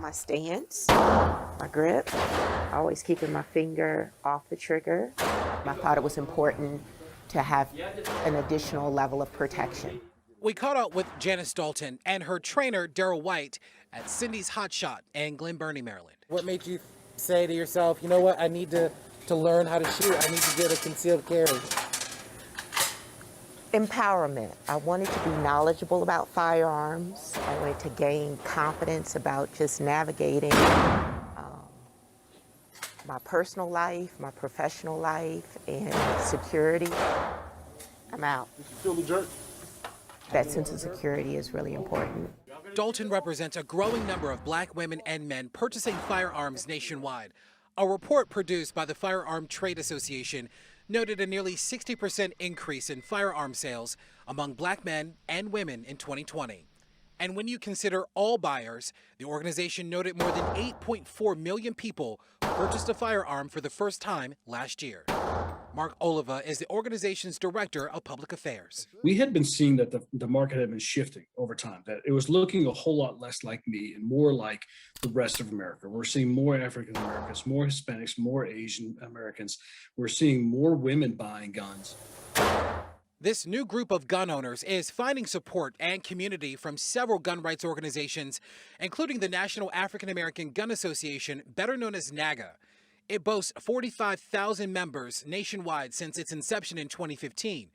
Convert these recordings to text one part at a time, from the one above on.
My stance, my grip, always keeping my finger off the trigger. I thought it was important to have an additional level of protection. We caught up with Janice Dalton and her trainer, Daryl White, at Cindy's Hot Shot in Glen Burnie, Maryland. What made you say to yourself, you know what, I need to learn how to shoot. I need to get a concealed carry? Empowerment. I wanted to be knowledgeable about firearms. I wanted to gain confidence about just navigating my personal life, my professional life, and security. I'm out. Did you feel the jerk? That sense of security is really important. Dalton represents a growing number of black women and men purchasing firearms nationwide. A report produced by the Firearm Trade Association noted a nearly 60% increase in firearm sales among black men and women in 2020. And when you consider all buyers, the organization noted more than 8.4 million people purchased a firearm for the first time last year. Mark Oliva is the organization's director of public affairs. We had been seeing that the market had been shifting over time, that it was looking a whole lot less like me and more like the rest of America. We're seeing more African Americans, more Hispanics, more Asian Americans. We're seeing more women buying guns. This new group of gun owners is finding support and community from several gun rights organizations, including the National African American Gun Association, better known as NAGA. It boasts 45,000 members nationwide since its inception in 2015.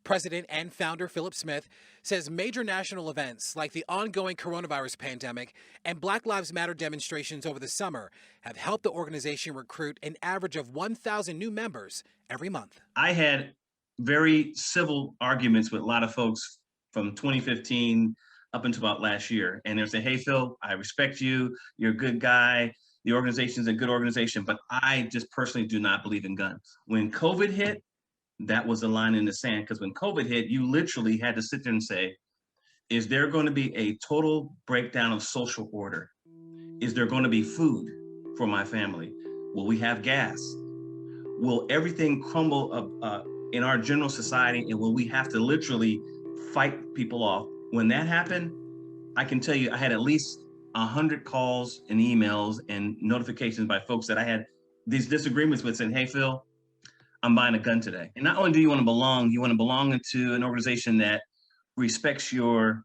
President and founder Philip Smith says major national events like the ongoing coronavirus pandemic and Black Lives Matter demonstrations over the summer have helped the organization recruit an average of 1,000 new members every month. I had very civil arguments with a lot of folks from 2015 up until about last year. And they're saying, hey, Phil, I respect you. You're a good guy. The organization's a good organization, but I just personally do not believe in guns. When COVID hit, that was the line in the sand, because when COVID hit, you literally had to sit there and say, is there going to be a total breakdown of social order? Is there going to be food for my family? Will we have gas? Will everything crumble in our general society, and will we have to literally fight people off? When that happened, I can tell you I had at least 100 calls and emails and notifications by folks that I had these disagreements with saying, hey, Phil, I'm buying a gun today. And not only do you want to belong into an organization that respects your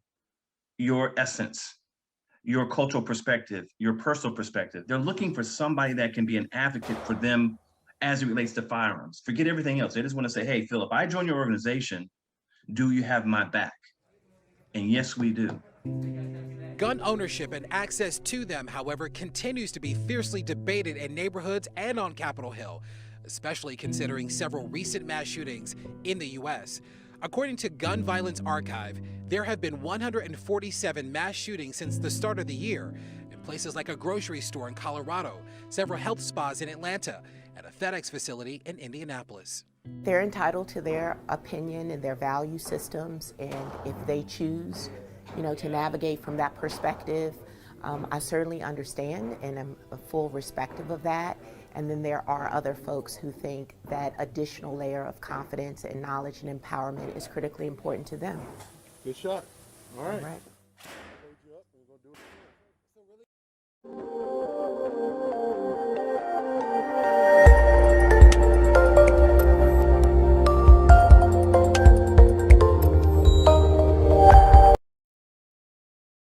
essence, your cultural perspective, your personal perspective. They're looking for somebody that can be an advocate for them as it relates to firearms. Forget everything else. They just want to say, hey, Phil, if I join your organization, do you have my back? And yes, we do. Gun ownership and access to them, however, continues to be fiercely debated in neighborhoods and on Capitol Hill, especially considering several recent mass shootings in the U.S. According to Gun Violence Archive, there have been 147 mass shootings since the start of the year in places like a grocery store in Colorado, several health spas in Atlanta, and a FedEx facility in Indianapolis. They're entitled to their opinion and their value systems, and if they choose, to navigate from that perspective, I certainly understand and I'm full respective of that. And then there are other folks who think that additional layer of confidence and knowledge and empowerment is critically important to them. Good shot. All right. All right.